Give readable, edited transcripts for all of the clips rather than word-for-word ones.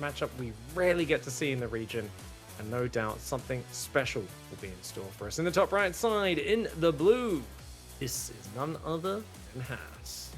matchup we rarely get to see in the region. And no doubt something special will be in store for us. In the top right side, in the blue, this is none other than Haas.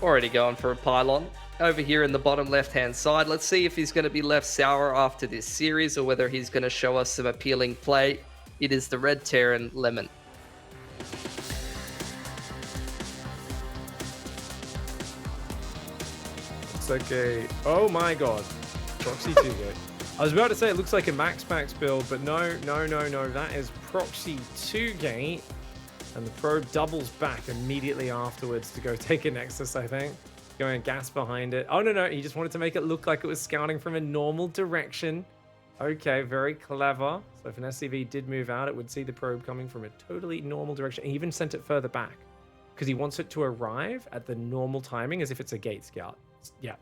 Already going for a pylon. Over here in the bottom left-hand side, let's see if he's going to be left sour after this series or whether he's going to show us some appealing play. It is the red Terran Lemon. It's like a... Oh my god. Proxy 2 gate. I was about to say it looks like a max build, but no. That is Proxy 2 gate. And the probe doubles back immediately afterwards to go take a Nexus, I think. Going gas behind it. Oh, no. He just wanted to make it look like it was scouting from a normal direction. Okay, very clever. So if an SCV did move out, it would see the probe coming from a totally normal direction. He even sent it further back because he wants it to arrive at the normal timing as if it's a gate scout. Yeah.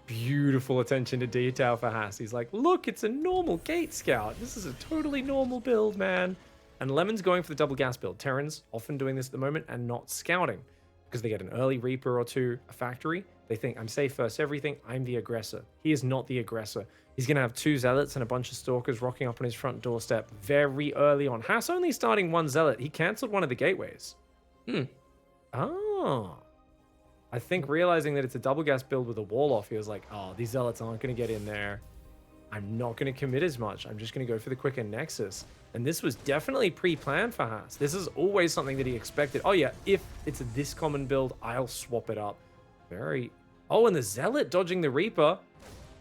Beautiful attention to detail for Haas. He's like, look, it's a normal gate scout. This is a totally normal build, man. And Lemon's going for the double gas build. Terrans often doing this at the moment and not scouting because they get an early Reaper or two, a factory. They think, I'm safe first everything. I'm the aggressor. He is not the aggressor. He's going to have 2 Zealots and a bunch of Stalkers rocking up on his front doorstep very early on. Haas only starting 1 Zealot. He cancelled one of the gateways. Oh. I think realizing that it's a double gas build with a wall off, he was like, oh, these Zealots aren't going to get in there. I'm not going to commit as much. I'm just going to go for the quicker Nexus. And this was definitely pre-planned for Haas. This is always something that he expected. Oh yeah, if it's this common build, I'll swap it up. Very... Oh, and the Zealot dodging the Reaper.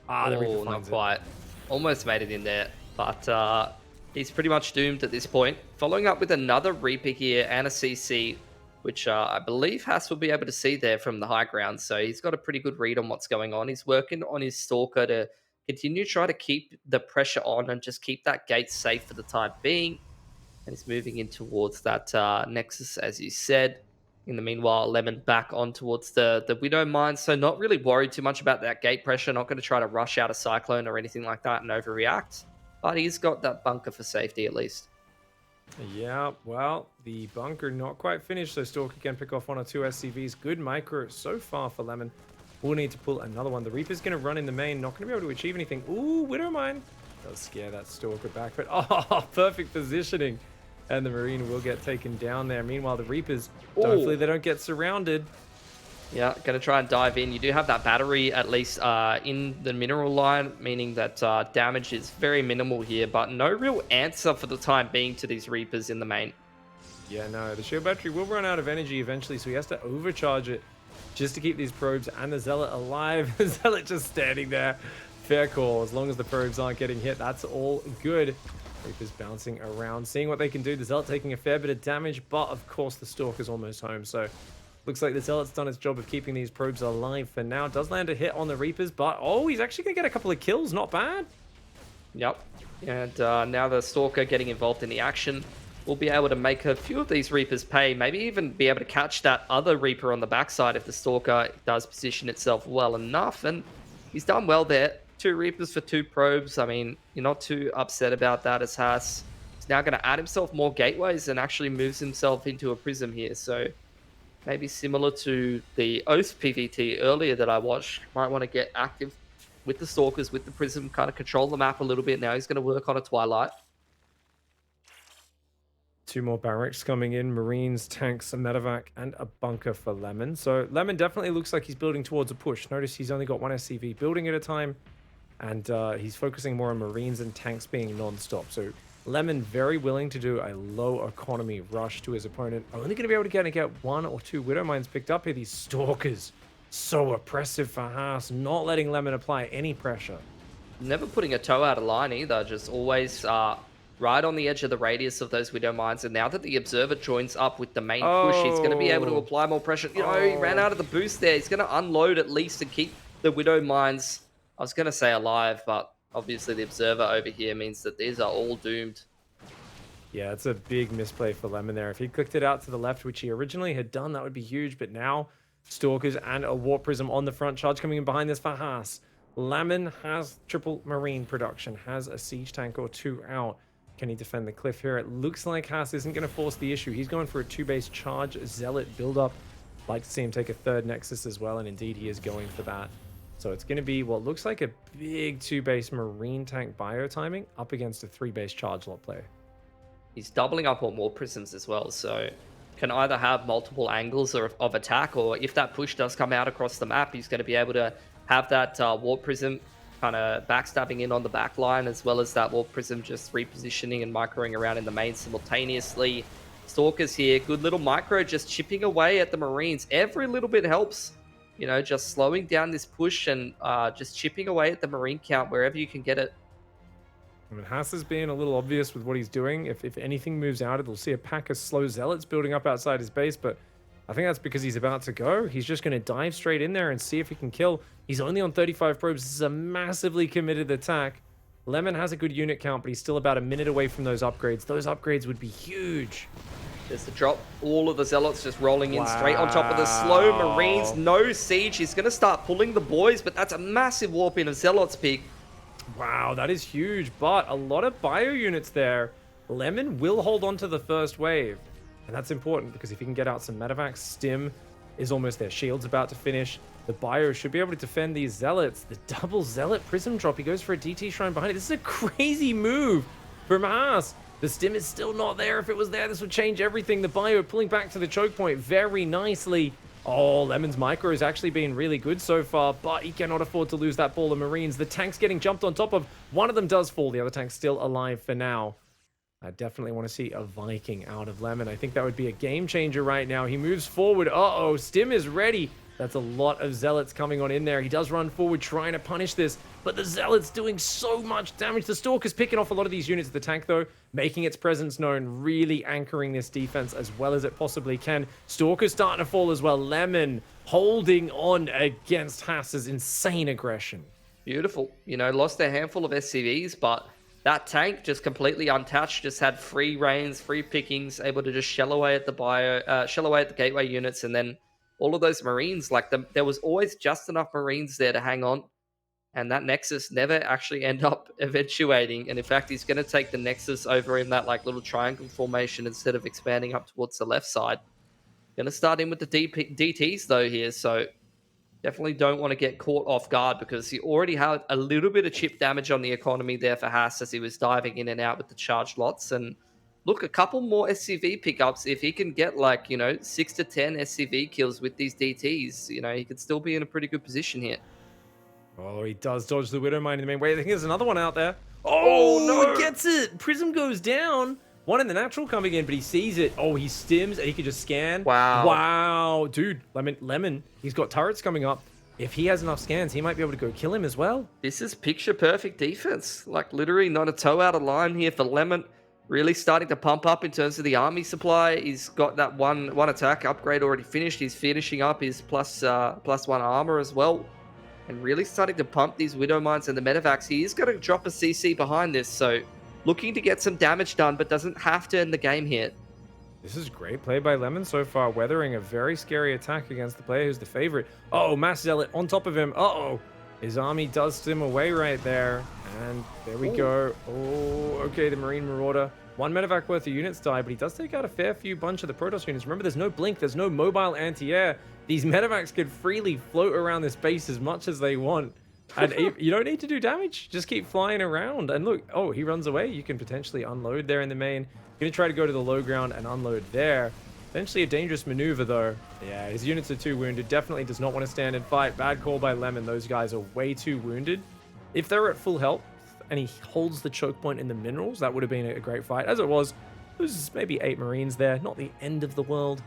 Ah, the Reaper finds not quite. Almost made it in there, but he's pretty much doomed at this point. Following up with another Reaper here and a CC, which I believe Haas will be able to see there from the high ground. So he's got a pretty good read on what's going on. He's working on his Stalker to continue to try to keep the pressure on and just keep that gate safe for the time being. And he's moving in towards that Nexus, as you said. In the meanwhile, Lemon back on towards the Widow Mine. So not really worried too much about that gate pressure. Not going to try to rush out a Cyclone or anything like that and overreact. But he's got that bunker for safety at least. Yeah, well, the bunker not quite finished. So Stalker can pick off 1 or 2 SCVs. Good micro so far for Lemon. We'll need to pull another one. The Reaper's going to run in the main. Not going to be able to achieve anything. Ooh, Widow Mine. Does scare that Stalker back. But, oh, perfect positioning. And the Marine will get taken down there. Meanwhile, the Reapers, hopefully they don't get surrounded. Yeah, going to try and dive in. You do have that battery, at least in the mineral line, meaning that damage is very minimal here, but no real answer for the time being to these Reapers in the main. Yeah, no, the shield battery will run out of energy eventually, so he has to overcharge it just to keep these probes and the Zealot alive. The Zealot just standing there. Fair call. As long as the probes aren't getting hit, that's all good. Reapers bouncing around, seeing what they can do. The Zealot taking a fair bit of damage, but of course the Stalker's almost home, so looks like the Zealot's done its job of keeping these probes alive for now. Does land a hit on the Reapers, but oh, he's actually going to get a couple of kills. Not bad. Yep. And now the Stalker getting involved in the action will be able to make a few of these Reapers pay. Maybe even be able to catch that other Reaper on the backside if the Stalker does position itself well enough. And he's done well there. 2 Reapers for 2 probes. I mean, you're not too upset about that as Haas. He's now going to add himself more gateways and actually moves himself into a prism here. So maybe similar to the Oath PvT earlier that I watched. Might want to get active with the Stalkers, with the prism, kind of control the map a little bit. Now he's going to work on a Twilight. 2 more barracks coming in. Marines, tanks, a medevac, and a bunker for Lemon. So Lemon definitely looks like he's building towards a push. Notice he's only got 1 SCV building at a time. And he's focusing more on Marines and tanks being non-stop. So Lemon very willing to do a low economy rush to his opponent. Only going to be able to get 1 or 2 Widow Mines picked up here. These Stalkers, so oppressive for Haas, not letting Lemon apply any pressure. Never putting a toe out of line either, just always right on the edge of the radius of those Widow Mines. And now that the Observer joins up with the main push, he's going to be able to apply more pressure. You know, he ran out of the boost there. He's going to unload at least to keep the Widow Mines, I was going to say alive, but obviously the Observer over here means that these are all doomed. Yeah, it's a big misplay for Lemon there. If he clicked it out to the left, which he originally had done, that would be huge. But now, Stalkers and a Warp Prism on the front. Charge coming in behind this for Haas. Lemon has triple marine production, has a siege tank or two out. Can he defend the cliff here? It looks like Haas isn't going to force the issue. He's going for a 2-base charge zealot build-up. Like to see him take a third nexus as well, and indeed he is going for that. So it's going to be what looks like a big 2-base marine tank bio timing up against a 3-base charge lot play. He's doubling up on War Prisms as well, so can either have multiple angles of attack, or if that push does come out across the map, he's going to be able to have that Warp Prism kind of backstabbing in on the back line, as well as that Warp Prism just repositioning and microing around in the main simultaneously. Stalkers here, good little micro, just chipping away at the Marines. Every little bit helps, you know, just slowing down this push and just chipping away at the Marine count wherever you can get it. I mean, Haas is being a little obvious with what he's doing. If anything moves out, it'll see a pack of slow zealots building up outside his base, but I think that's because he's about to go. He's just going to dive straight in there and see if he can kill. He's only on 35 probes. This is a massively committed attack. Lemon has a good unit count, but he's still about a minute away from those upgrades. Those upgrades would be huge. There's the drop. All of the zealots just rolling in straight on top of the slow Marines. No siege. He's going to start pulling the boys, but that's a massive warp in of zealots pick. Wow, that is huge, but a lot of bio units there. Lemon will hold on to the first wave, and that's important because if he can get out some medevacs, Stim is almost there. Shield's about to finish. The bio should be able to defend these zealots. The double zealot prism drop. He goes for a DT shrine behind it. This is a crazy move from Haas. The Stim is still not there. If it was there, this would change everything. The bio pulling back to the choke point very nicely. Oh, Lemon's micro has actually been really good so far, but he cannot afford to lose that ball of Marines. The tank's getting jumped on top of. One of them does fall. The other tank's still alive for now. I definitely want to see a Viking out of Lemon. I think that would be a game changer right now. He moves forward. Uh-oh, Stim is ready. That's a lot of zealots coming on in there. He does run forward trying to punish this, but the zealots doing so much damage. The Stalker's picking off a lot of these units. The tank, though, making its presence known, really anchoring this defense as well as it possibly can. Stalker's starting to fall as well. Lemon holding on against Haas's insane aggression. Beautiful. You know, lost a handful of SCVs, but that tank just completely untouched, just had free reigns, free pickings, able to just shell away at the bio, shell away at the gateway units, and then all of those Marines, like there was always just enough Marines there to hang on, and that Nexus never actually end up eventuating. And in fact, he's going to take the Nexus over in that like little triangle formation instead of expanding up towards the left side. Going to start in with the DTs though here, so definitely don't want to get caught off guard because he already had a little bit of chip damage on the economy there for Haas as he was diving in and out with the charged lots. And look, a couple more SCV pickups. If he can get like, you know, 6 to 10 SCV kills with these DTs, you know, he could still be in a pretty good position here. Oh, he does dodge the Widowmine in the main way. I think there's another one out there. Oh, no! He gets it! Prism goes down. One in the natural coming in, but he sees it. Oh, he stims and he can just scan. Wow. Wow. Dude, Lemon, he's got turrets coming up. If he has enough scans, he might be able to go kill him as well. This is picture perfect defense. Like literally not a toe out of line here for Lemon. Really starting to pump up in terms of the army supply. He's got that one attack upgrade already finished. He's finishing up his plus one armor as well. And really starting to pump these Widow Mines and the medevacs. He is going to drop a CC behind this. So looking to get some damage done, but doesn't have to end the game here. This is great play by Lemon so far, weathering a very scary attack against the player who's the favorite. Uh-oh, Mass Zealot on top of him. Uh-oh. His army does stim away right there. And there we go. Oh, okay, the Marine Marauder. One medevac worth of units die, but he does take out a fair few bunch of the Protoss units. Remember, there's no blink, there's no mobile anti-air. These medevacs could freely float around this base as much as they want. And you don't need to do damage. Just keep flying around. And look, oh, he runs away. You can potentially unload there in the main. Gonna try to go to the low ground and unload there. Eventually a dangerous maneuver, though. Yeah, his units are too wounded. Definitely does not want to stand and fight. Bad call by Lemon. Those guys are way too wounded. If they're at full health and he holds the choke point in the minerals, that would have been a great fight. As it was, there's maybe 8 Marines there. Not the end of the world.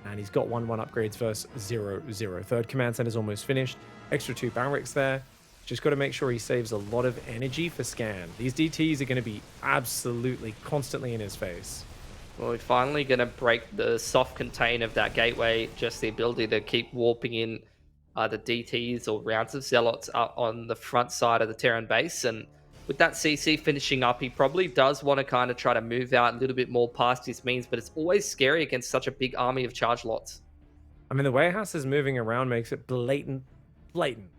And he's got 1-1 upgrades versus 0-0. Third command center's almost finished. Extra 2 barracks there. Just got to make sure he saves a lot of energy for scan. These DTs are going to be absolutely constantly in his face. Well, we're finally going to break the soft contain of that gateway. Just the ability to keep warping in either DTs or rounds of Zealots up on the front side of the Terran base. And with that CC finishing up, he probably does want to kind of try to move out a little bit more past his means. But it's always scary against such a big army of charge lots. I mean, the way Haas is moving around makes it blatant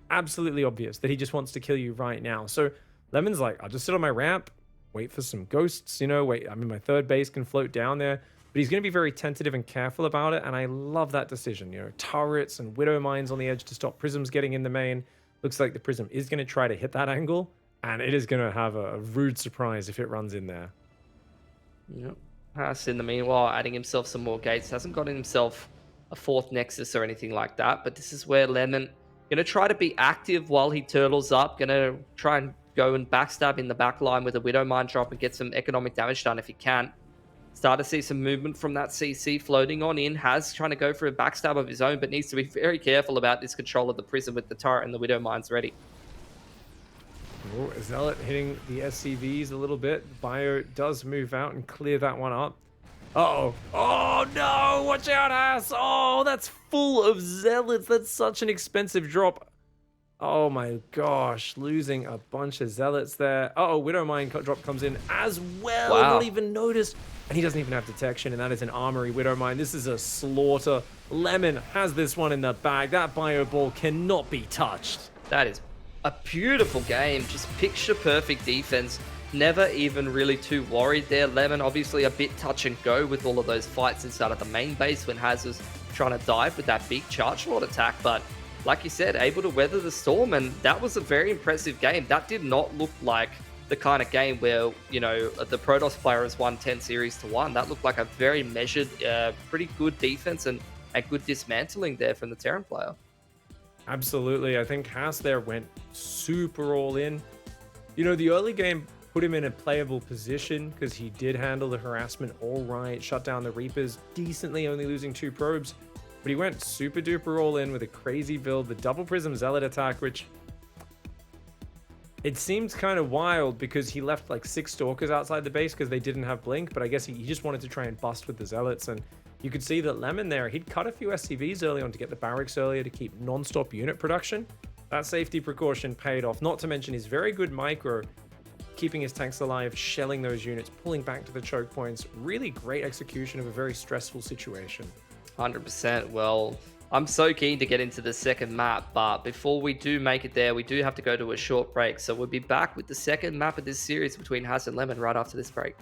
absolutely obvious that he just wants to kill you right now. So Lemon's like, I'll just sit on my ramp, wait for some ghosts, you know, wait, I mean, my third base can float down there. But he's going to be very tentative and careful about it, and I love that decision. You know, turrets and Widow Mines on the edge to stop Prisms getting in the main. Looks like the Prism is going to try to hit that angle, and it is going to have a rude surprise if it runs in there. Yep. Haas, in the meanwhile, adding himself some more gates. Hasn't gotten himself a fourth Nexus or anything like that, but this is where Lemon going to try to be active while he turtles up. Going to try and go and backstab in the back line with a Widow Mine drop and get some economic damage done if he can. Start to see some movement from that CC floating on in. Has trying to go for a backstab of his own, but needs to be very careful about this control of the Prism with the turret and the Widow Mines ready. Oh, Zealot hitting the SCVs a little bit. Bio does move out and clear that one up. Uh-oh. Oh, no! Watch out, ass! Oh, that's full of Zealots. That's such an expensive drop. Oh my gosh, losing a bunch of Zealots there. Uh-oh, Widow Mine drop comes in as well. Wow. Not even noticed. And he doesn't even have detection, and that is an Armory Widow Mine. This is a slaughter. Lemon has this one in the bag. That Bio Ball cannot be touched. That is a beautiful game. Just picture perfect defense. Never even really too worried there. Lemon obviously a bit touch and go with all of those fights inside of the main base when Haz was trying to dive with that big charge lord attack. But like you said, able to weather the storm, and that was a very impressive game. That did not look like the kind of game where, you know, the Protoss player has won 10 series to 1. That looked like a very measured, pretty good defense and a good dismantling there from the Terran player. Absolutely. I think Haas there went super all in. You know, the early game put him in a playable position because he did handle the harassment all right, shut down the Reapers decently, only losing 2 probes. But he went super duper all in with a crazy build, the double Prism Zealot attack, which it seems kind of wild because he left like 6 Stalkers outside the base because they didn't have Blink, but I guess he just wanted to try and bust with the Zealots. And you could see that Lemon there, he'd cut a few SCVs early on to get the barracks earlier to keep non-stop unit production. That safety precaution paid off, not to mention his very good micro, keeping his tanks alive, shelling those units, pulling back to the choke points. Really great execution of a very stressful situation. 100%. Well, I'm so keen to get into the second map, but before we do make it there, we do have to go to a short break. So we'll be back with the second map of this series between Haz and Lemon right after this break.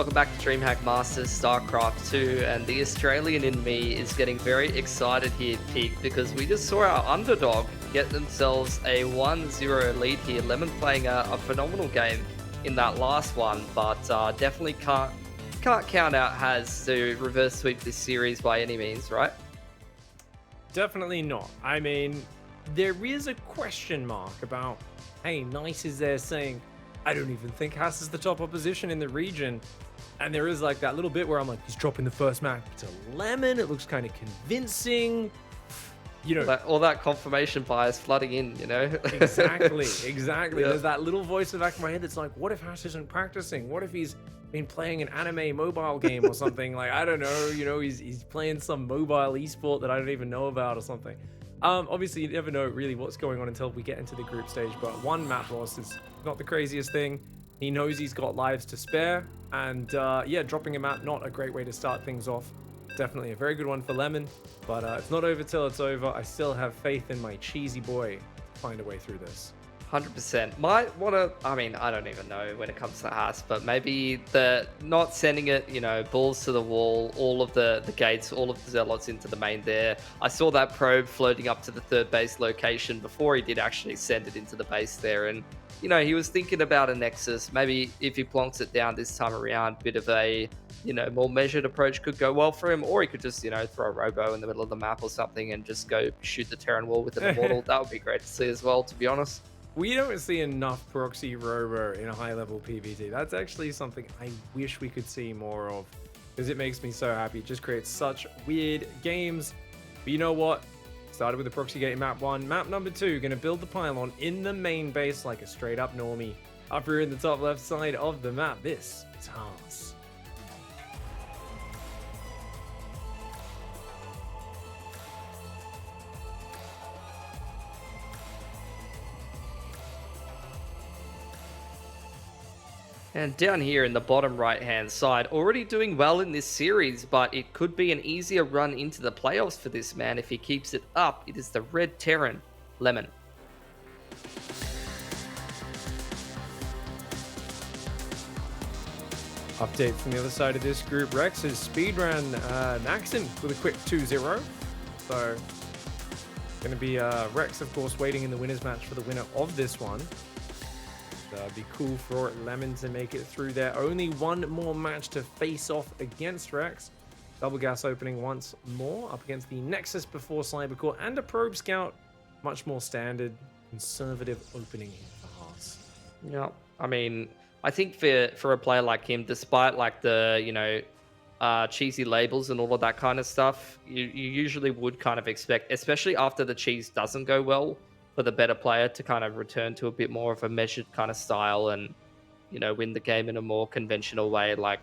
Welcome back to DreamHack Masters StarCraft 2, and the Australian in me is getting very excited here, Peak, because we just saw our underdog get themselves a 1-0 lead here. Lemon playing a phenomenal game in that last one, but definitely can't count out Has to reverse sweep this series by any means, right? Definitely not. I mean, there is a question mark about, hey, Nice is there saying, I don't even think Haas is the top opposition in the region. And there is like that little bit where I'm like, he's dropping the first map to Lemon. It looks kind of convincing. You know, all that confirmation bias flooding in, you know? Exactly. Yep. There's that little voice in the back of my head that's like, what if Haas isn't practicing? What if he's been playing an anime mobile game or something? Like, I don't know, you know, he's playing some mobile esport that I don't even know about or something. Obviously, you never know really what's going on until we get into the group stage, but one map loss is not the craziest thing. He knows he's got lives to spare, and yeah, dropping a map, not a great way to start things off. Definitely a very good one for Lemon, but it's not over till it's over. I still have faith in my cheesy boy to find a way through this. 100%. Might want to, I mean, I don't even know when it comes to Haas, but maybe the not sending it, you know, balls to the wall, all of the gates, all of the zealots into the main there. I saw that probe floating up to the third base location before he did actually send it into the base there. And, you know, he was thinking about a Nexus. Maybe if he plonks it down this time around, bit of a, you know, more measured approach could go well for him, or he could just, you know, throw a robo in the middle of the map or something and just go shoot the Terran wall with an immortal. That would be great to see as well, to be honest. We don't see enough proxy robo in a high-level PvT. That's actually something I wish we could see more of, because it makes me so happy. It just creates such weird games. But you know what? Started with the proxy gate in map 1. Map number 2, gonna build the pylon in the main base like a straight-up normie. Up here in the top left side of the map, this is Haas. And down here in the bottom right-hand side, already doing well in this series, but it could be an easier run into the playoffs for this man if he keeps it up. It is the red Terran, Lemon. Update from the other side of this group. Rex has speedrun Maxim with a quick 2-0. So, going to be Rex, of course, waiting in the winner's match for the winner of this one. It'd be cool for Lemon to make it through there. Only one more match to face off against Rex. Double gas opening once more up against the Nexus before Cybercore and a Probe Scout. Much more standard, conservative opening here for Haas. Yeah, I mean, I think for a player like him, despite like the, you know, cheesy labels and all of that kind of stuff, you usually would kind of expect, especially after the cheese doesn't go well, for the better player to kind of return to a bit more of a measured kind of style and, you know, win the game in a more conventional way. Like,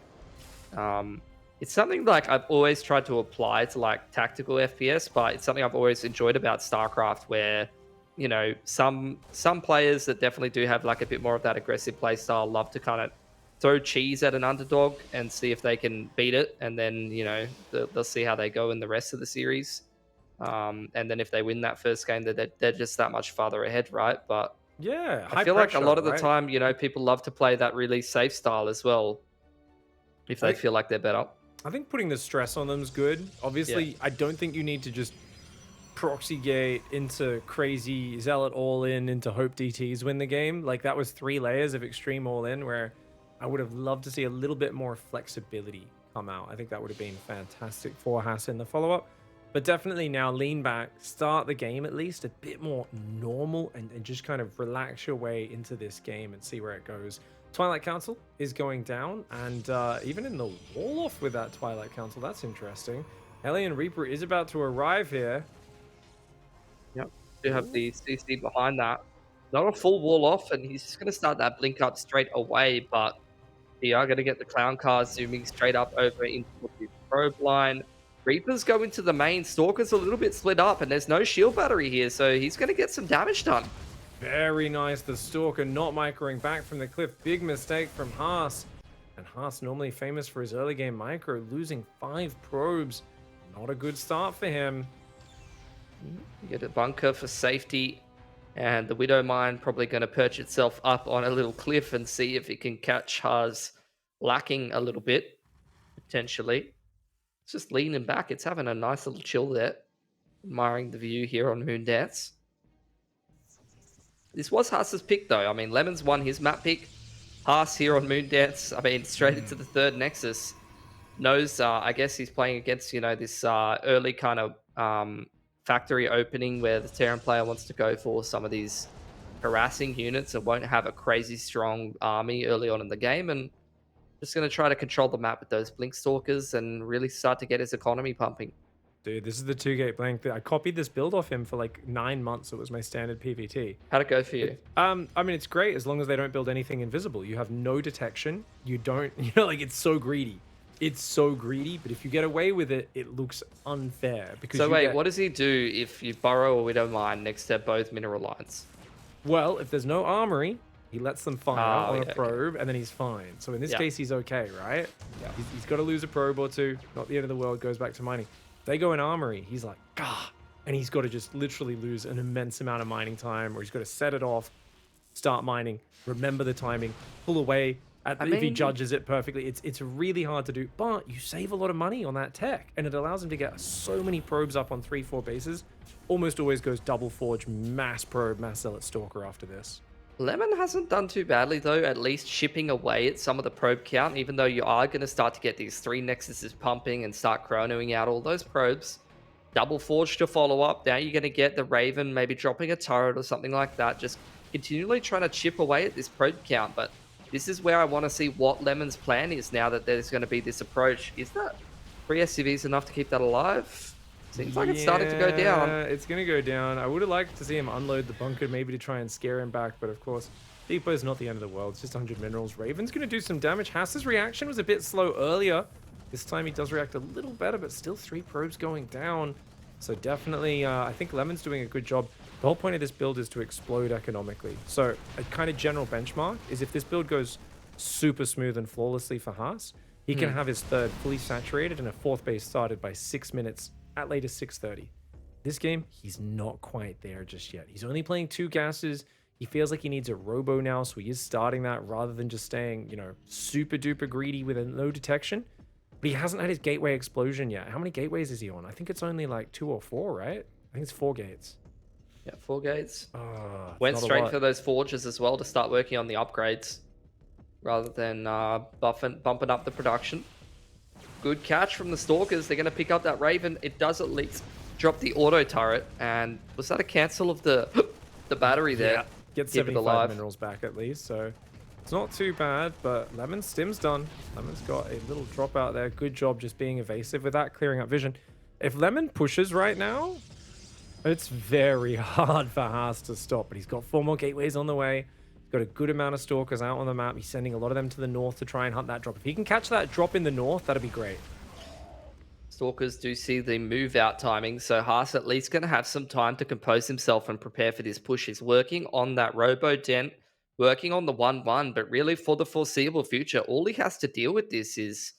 it's something like I've always tried to apply to like tactical FPS, but it's something I've always enjoyed about StarCraft, where, you know, some players that definitely do have like a bit more of that aggressive play style love to kind of throw cheese at an underdog and see if they can beat it, and then, you know, they'll see how they go in the rest of the series. And then if they win that first game, they're just that much farther ahead, right? But yeah, I feel like a lot of the time, you know, people love to play that really safe style as well, if they feel like they're better. I think putting the stress on them is good. Obviously, yeah. I don't think you need to just proxy gate into crazy zealot all in into hope DTs win the game. Like, that was 3 layers of extreme all in, where I would have loved to see a little bit more flexibility come out. I think that would have been fantastic for Haas in the follow-up. But definitely now lean back, start the game at least a bit more normal, and just kind of relax your way into this game and see where it goes. Twilight Council is going down, and even in the wall off with that Twilight Council, that's interesting. Alien Reaper is about to arrive here. Yep, you have the CC behind that. Not a full wall off, and he's just going to start that blink up straight away, but we are going to get the clown car zooming straight up over into the probe line. Reapers go into the main. Stalker's a little bit split up, and there's no shield battery here, so he's going to get some damage done. Very nice. The Stalker not microing back from the cliff. Big mistake from Haas. And Haas, normally famous for his early game micro, losing 5 probes. Not a good start for him. You get a bunker for safety, and the Widow Mine probably going to perch itself up on a little cliff and see if it can catch Haas lacking a little bit, potentially. It's just leaning back. It's having a nice little chill there. Admiring the view here on Moondance. This was Haas's pick, though. I mean, Lemon's won his map pick. Haas here on Moondance. I mean, straight into the third Nexus. Knows, I guess he's playing against, this early kind of factory opening where the Terran player wants to go for some of these harassing units and won't have a crazy strong army early on in the game. And just going to try to control the map with those Blink Stalkers and really start to get his economy pumping. Dude, this is the 2-gate blank. I copied this build off him for like 9 months. It was my standard PVT. How'd it go for you? I mean, it's great as long as they don't build anything invisible. You have no detection. You don't, like, it's so greedy. It's so greedy, but if you get away with it, it looks unfair. Because So wait, what does he do if you burrow a Widow Mine next to both mineral lines? Well, if there's no armory, he lets them fire on a probe, and then he's fine. So in this case, he's okay, right? Yeah. He's got to lose a probe or two. Not the end of the world. Goes back to mining. They go in armory. He's like, gah, and he's got to just literally lose an immense amount of mining time, or he's got to set it off, start mining, remember the timing, pull away. If he judges it perfectly, it's really hard to do, but you save a lot of money on that tech, and it allows him to get so many probes up on 3-4 bases. Almost always goes double forge, mass probe, mass zealot stalker after this. Lemon hasn't done too badly, though, at least chipping away at some of the probe count, even though you are going to start to get these 3 Nexuses pumping and start chronoing out all those probes. Double forge to follow up. Now you're going to get the Raven maybe dropping a turret or something like that, just continually trying to chip away at this probe count, but this is where I want to see what Lemon's plan is now that there's going to be this approach. Is that 3 SCVs enough to keep that alive? Seems like it's starting to go down. It's going to go down. I would have liked to see him unload the bunker, maybe to try and scare him back, but of course, Depot is not the end of the world. It's just 100 minerals. Raven's going to do some damage. Haas's reaction was a bit slow earlier. This time he does react a little better, but still 3 probes going down. So definitely, I think Lemon's doing a good job. The whole point of this build is to explode economically. So a kind of general benchmark is if this build goes super smooth and flawlessly for Haas, he can have his third fully saturated and a 4th base started by 6 minutes, at latest 6:30. This game, he's not quite there just yet. He's only playing 2 gases. He feels like he needs a robo now, so he is starting that rather than just staying, super duper greedy with a no detection. But he hasn't had his gateway explosion yet. How many gateways is he on? I think it's only like 2 or 4, right? I think it's 4 gates. Yeah, 4 gates. Went straight for those forges as well to start working on the upgrades rather than bumping up the production. Good catch from the Stalkers. They're going to pick up that Raven. It does at least drop the auto turret. And was that a cancel of the battery there? Yeah, get 75 minerals back at least. So it's not too bad, but Lemon's stim's done. Lemon's got a little drop out there. Good job just being evasive with that, clearing up vision. If Lemon pushes right now, it's very hard for Haas to stop, but he's got 4 more gateways on the way. He's got a good amount of Stalkers out on the map. He's sending a lot of them to the north to try and hunt that drop. If he can catch that drop in the north, that'd be great. Stalkers do see the move out timing, so Haas at least going to have some time to compose himself and prepare for this push. He's working on that Robo Dent, working on the 1-1, but really for the foreseeable future, all he has to deal with this is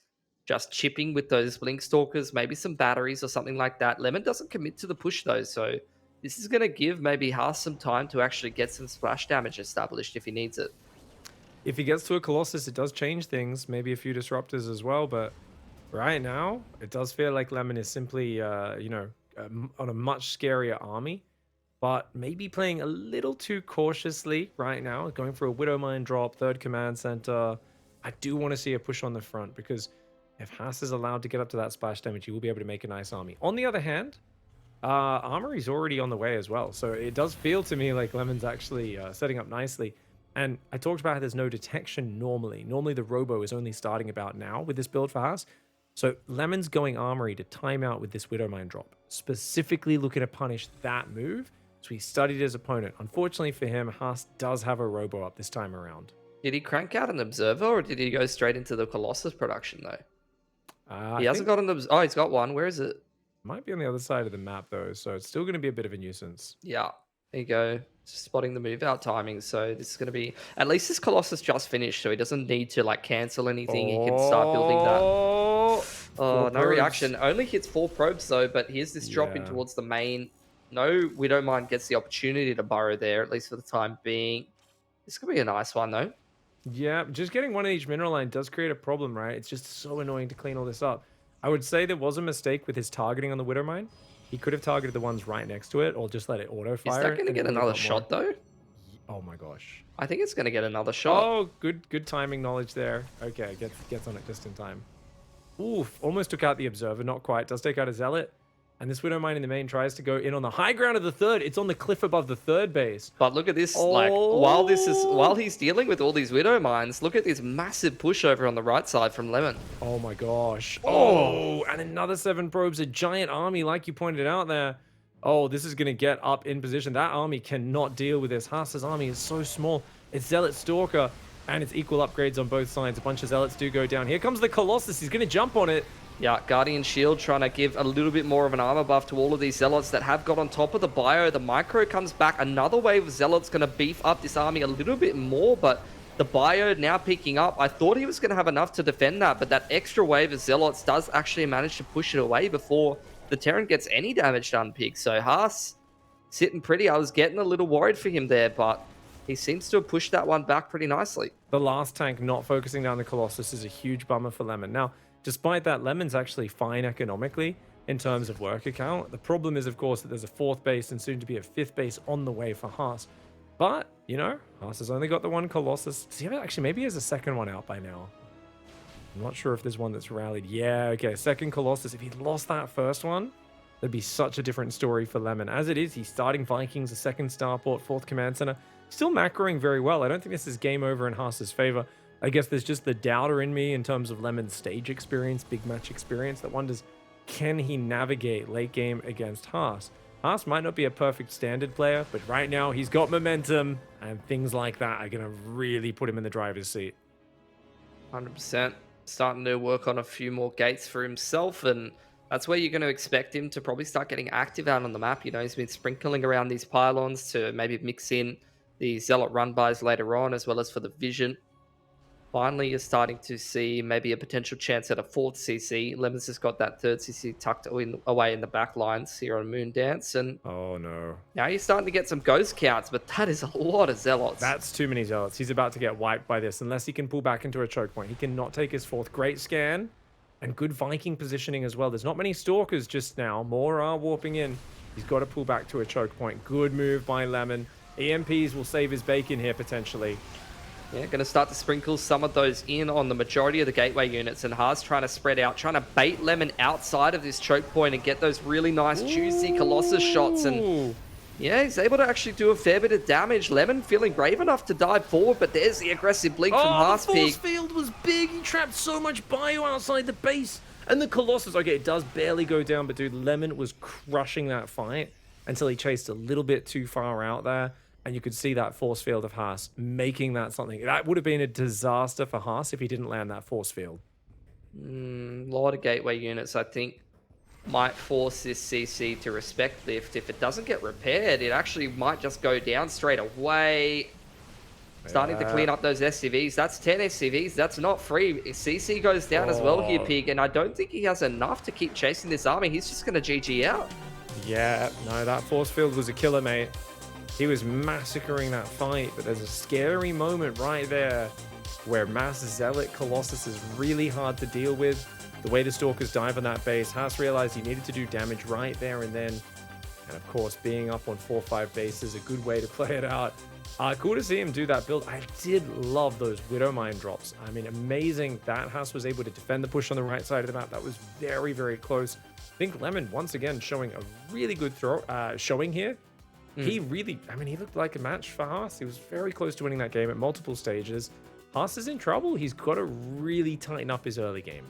just chipping with those Blink Stalkers, maybe some batteries or something like that. Lemon doesn't commit to the push though, so this is going to give maybe Haas some time to actually get some splash damage established if he needs it. If he gets to a Colossus, it does change things. Maybe a few Disruptors as well, but right now, it does feel like Lemon is simply, on a much scarier army, but maybe playing a little too cautiously right now, going for a Widow Mine drop, 3rd command center. I do want to see a push on the front because if Haas is allowed to get up to that splash damage, he will be able to make a nice army. On the other hand, Armory's already on the way as well. So it does feel to me like Lemon's actually setting up nicely. And I talked about how there's no detection normally. Normally the Robo is only starting about now with this build for Haas. So Lemon's going Armory to time out with this Widow Mine drop, specifically looking to punish that move. So he studied his opponent. Unfortunately for him, Haas does have a Robo up this time around. Did he crank out an Observer or did he go straight into the Colossus production though? He hasn't got an Observer. Oh, he's got one. Where is it? Might be on the other side of the map though, so it's still going to be a bit of a nuisance. Yeah, there you go. Just spotting the move out timing. So this is going to be, at least this Colossus just finished, so he doesn't need to like cancel anything. He can start building that. Oh, no reaction. Only hits 4 probes though, but here's this drop in towards the main. No Widowmine gets the opportunity to burrow there, at least for the time being. This could be a nice one though. Yeah, just getting one in each mineral line does create a problem, right? It's just so annoying to clean all this up. I would say there was a mistake with his targeting on the Widow Mine. He could have targeted the ones right next to it or just let it auto Is fire that it going to and it get would have another got more. shot though? Oh my gosh. I think it's going to get another shot. Oh, good timing knowledge there. Okay, gets on it just in time. Oof, almost took out the Observer, not quite. Does take out a Zealot. And this Widow Mine in the main tries to go in on the high ground of the third. It's on the cliff above the third base. But look at this, like, Oh. while he's dealing with all these Widow Mines, look at this massive push over on the right side from Lemon. Oh my gosh. Oh. Oh, and another 7 probes, a giant army, like you pointed out there. Oh, this is going to get up in position. That army cannot deal with this. Haas's army is so small. It's Zealot Stalker, and it's equal upgrades on both sides. A bunch of Zealots do go down. Here comes the Colossus. He's going to jump on it. Yeah, Guardian Shield trying to give a little bit more of an armor buff to all of these Zealots that have got on top of the bio. The Micro comes back. Another wave of Zealots going to beef up this army a little bit more, but the bio now peaking up. I thought he was going to have enough to defend that, but that extra wave of Zealots does actually manage to push it away before the Terran gets any damage done, Pig. So Haas sitting pretty. I was getting a little worried for him there, but he seems to have pushed that one back pretty nicely. The last tank not focusing down the Colossus is a huge bummer for Lemon. Now, despite that, Lemon's actually fine economically in terms of worker count. The problem is, of course, that there's a 4th base and soon to be a 5th base on the way for Haas. But, you know, Haas has only got the one Colossus. See, actually, maybe he has a second one out by now. I'm not sure if there's one that's rallied. Yeah, okay, second Colossus. If he'd lost that first one, that'd be such a different story for Lemon. As it is, he's starting Vikings, a second starport, 4th command center. Still macroing very well. I don't think this is game over in Haas's favor. I guess there's just the doubter in me in terms of Lemon's stage experience, big match experience, that wonders, can he navigate late game against Haas? Haas might not be a perfect standard player, but right now he's got momentum, and things like that are going to really put him in the driver's seat. 100%. Starting to work on a few more gates for himself, and that's where you're going to expect him to probably start getting active out on the map. You know, he's been sprinkling around these pylons to maybe mix in the Zealot run-bys later on, as well as for the vision. Finally, you're starting to see maybe a potential chance at a 4th CC. Lemon's just got that 3rd CC tucked away in the back lines here on Moondance. And oh no. Now you're starting to get some ghost counts, but that is a lot of Zealots. That's too many Zealots. He's about to get wiped by this unless he can pull back into a choke point. He cannot take his 4th. Great scan and good Viking positioning as well. There's not many Stalkers just now. More are warping in. He's got to pull back to a choke point. Good move by Lemon. EMPs will save his bacon here potentially. Yeah, going to start to sprinkle some of those in on the majority of the gateway units, and Haas trying to spread out, trying to bait Lemon outside of this choke point and get those really nice, juicy Colossus shots. And yeah, he's able to actually do a fair bit of damage. Lemon feeling brave enough to dive forward, but there's the aggressive blink from Haas. The force field was big. He trapped so much bio outside the base. And the Colossus, okay, it does barely go down, but dude, Lemon was crushing that fight until he chased a little bit too far out there. And you could see that force field of Haas making that something. That would have been a disaster for Haas if he didn't land that force field. A lot of gateway units, I think, might force this CC to respect lift. If it doesn't get repaired, it actually might just go down straight away. Starting to clean up those SCVs. That's 10 SCVs. That's not free. CC goes down as well here, Pig. And I don't think he has enough to keep chasing this army. He's just going to GG out. Yeah, no, that force field was a killer, mate. He was massacring that fight, but there's a scary moment right there where Mass Zealot Colossus is really hard to deal with. The way the Stalkers dive on that base, Haas realized he needed to do damage right there and then. And of course, being up on 4-5 bases, a good way to play it out. Cool to see him do that build. I did love those Widow Mine drops. I mean, amazing that Haas was able to defend the push on the right side of the map. That was very, very close. I think Lemon, once again, showing a really good showing here. He really, I mean, he looked like a match for Haas. He was very close to winning that game at multiple stages. Haas is in trouble. He's got to really tighten up his early game.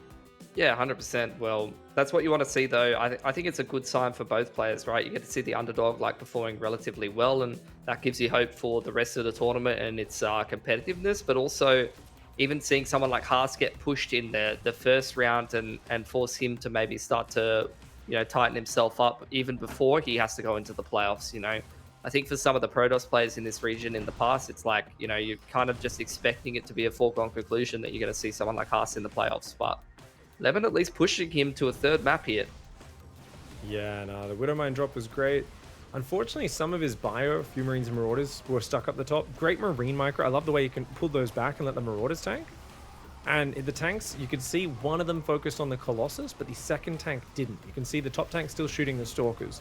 Yeah, 100%. Well, that's what you want to see, though. I think it's a good sign for both players, right? You get to see the underdog like performing relatively well, and that gives you hope for the rest of the tournament and its competitiveness. But also, even seeing someone like Haas get pushed in the first round and force him to maybe start to, you know, tighten himself up even before he has to go into the playoffs. You know, I think for some of the Protoss players in this region in the past, it's like, you know, you're kind of just expecting it to be a foregone conclusion that you're going to see someone like Haas in the playoffs. But Lemon at least pushing him to a 3rd map here. Yeah, no, the Widow Mine drop was great. Unfortunately, some of his bio, a few Marines and Marauders, were stuck up the top. Great Marine micro. I love the way you can pull those back and let the Marauders tank. And in the tanks, you could see one of them focused on the Colossus, but the second tank didn't. You can see the top tank still shooting the Stalkers.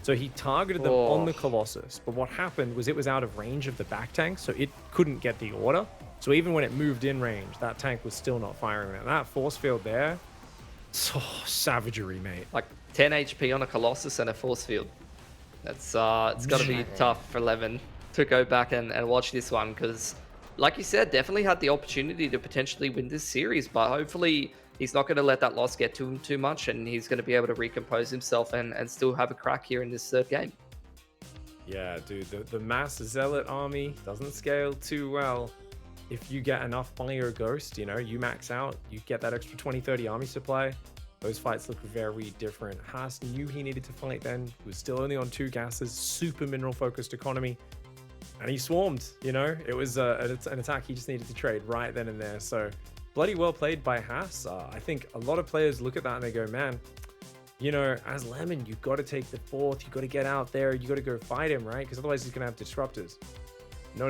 So he targeted them on the Colossus. But what happened was it was out of range of the back tank, so it couldn't get the order. So even when it moved in range, that tank was still not firing it. That force field there, oh, savagery, mate. Like 10 HP on a Colossus and a force field. That's it's got to be tough for Lemon to go back and watch this one because, like you said, definitely had the opportunity to potentially win this series, but hopefully he's not going to let that loss get to him too much, and he's going to be able to recompose himself and still have a crack here in this third game. Yeah, dude, the mass zealot army doesn't scale too well. If you get enough fire ghost, you know, you max out, you get that extra 20-30 army supply. Those fights look very different. Haas knew he needed to fight then. He was still only on 2 gases, super mineral focused economy. And he swarmed, you know, it was an attack he just needed to trade right then and there. So bloody well played by Haas. I think a lot of players look at that and they go, man, you know, as Lemon, you've got to take the 4th. You've got to get out there. You got to go fight him, right? Because otherwise he's going to have disruptors. No.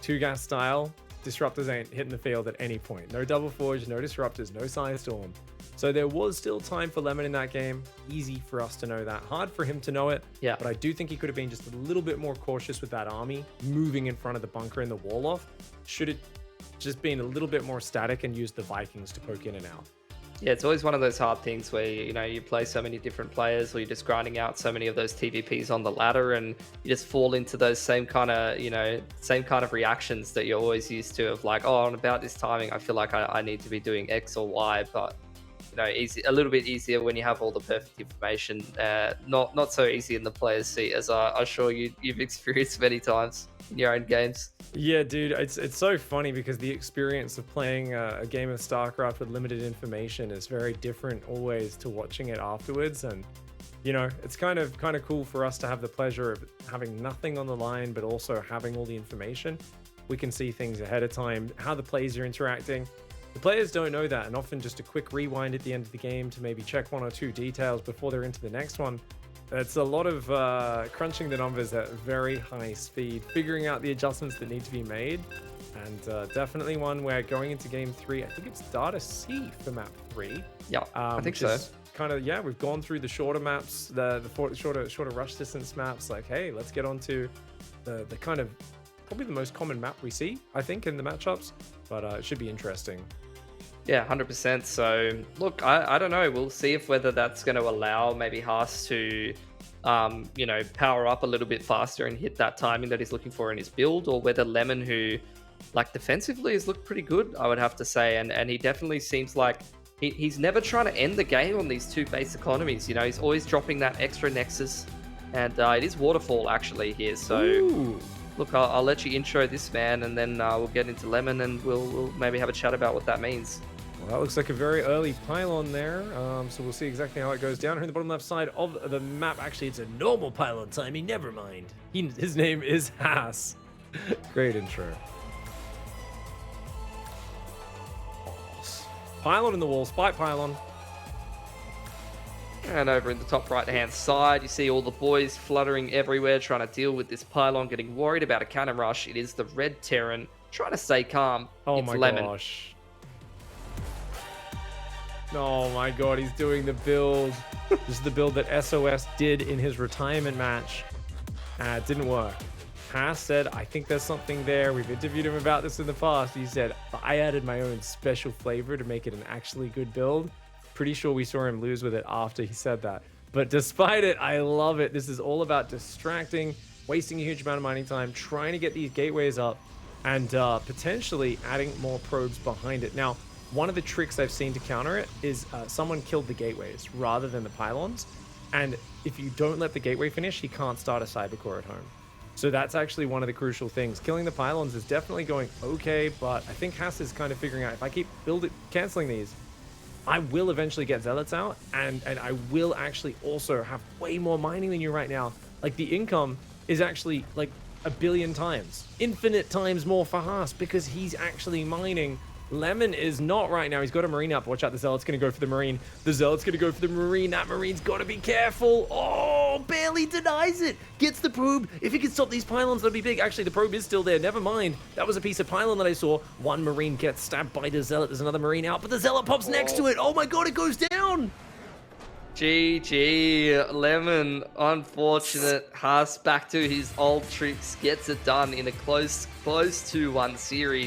2 gas style. Disruptors ain't hitting the field at any point. No double forge, no disruptors, no Science-Storm. So there was still time for Lemon in that game. Easy for us to know that. Hard for him to know it. Yeah. But I do think he could have been just a little bit more cautious with that army moving in front of the bunker and the wall off. Should it just been a little bit more static and used the Vikings to poke in and out. Yeah, it's always one of those hard things where, you know, you play so many different players or you're just grinding out so many of those TVPs on the ladder and you just fall into those same kind of reactions that you're always used to of like, oh, on about this timing, I feel like I need to be doing X or Y, but, you know, a little bit easier when you have all the perfect information. Not so easy in the player's seat, as I'm sure you've experienced many times in your own games. Yeah, dude, it's so funny because the experience of playing a game of StarCraft with limited information is very different always to watching it afterwards. And, you know, it's kind of cool for us to have the pleasure of having nothing on the line, but also having all the information. We can see things ahead of time, how the players are interacting. The players don't know that, and often just a quick rewind at the end of the game to maybe check 1 or 2 details before they're into the next one. It's a lot of crunching the numbers at very high speed, figuring out the adjustments that need to be made, and definitely one where going into game 3, I think it's Data C for map 3. Yeah, I think so. Kind of, yeah, we've gone through the shorter maps, the shorter rush distance maps. Like, hey, let's get on to the kind of probably the most common map we see, I think, in the matchups. But it should be interesting. Yeah, 100%. So, look, I don't know. We'll see if whether that's going to allow maybe Haas to, you know, power up a little bit faster and hit that timing that he's looking for in his build, or whether Lemon, who, like, defensively has looked pretty good, I would have to say. And he definitely seems like he's never trying to end the game on these 2 base economies. You know, he's always dropping that extra Nexus. And it is Waterfall, actually, here. So, ooh. Look, I'll let you intro this man, and then we'll get into Lemon, and we'll maybe have a chat about what that means. Well, that looks like a very early pylon there, so we'll see exactly how it goes down. Here in the bottom left side of the map, actually, it's a normal pylon timing, never mind. His name is Haas. Great intro. Pylon in the wall, spike pylon. And over in the top right-hand side, you see all the boys fluttering everywhere, trying to deal with this pylon, getting worried about a cannon rush. It is the red Terran trying to stay calm. Oh it's my Lemon. gosh. Oh my god, he's doing the build. This is the build that SOS did in his retirement match. It didn't work. Haas said, I think there's something there. We've interviewed him about this in the past. He said, I added my own special flavor to make it an actually good build. Pretty sure we saw him lose with it after he said that. But despite it, I love it. This is all about distracting, wasting a huge amount of mining time, trying to get these gateways up, and potentially adding more probes behind it. Now, one of the tricks I've seen to counter it is someone killed the gateways rather than the pylons. And if you don't let the gateway finish, he can't start a cybercore at home. So that's actually one of the crucial things. Killing the pylons is definitely going okay, but I think Haas is kind of figuring out if I keep canceling these, I will eventually get zealots out, and I will actually also have way more mining than you right now. Like, the income is actually like 1 billion times, infinite times more for Haas, because he's actually mining Lemon is not right now. He's got a Marine up. Watch out, the Zealot's going to go for the Marine. The Zealot's going to go for the Marine. That Marine's got to be careful. Oh, barely denies it. Gets the probe. If he can stop these pylons, that'd be big. Actually, the probe is still there. Never mind. That was a piece of pylon that I saw. One Marine gets stabbed by the Zealot. There's another Marine out, but the Zealot pops next to it. Oh my god, it goes down. GG, Lemon, unfortunate. Haas back to his old tricks, gets it done in a close 2-1 series.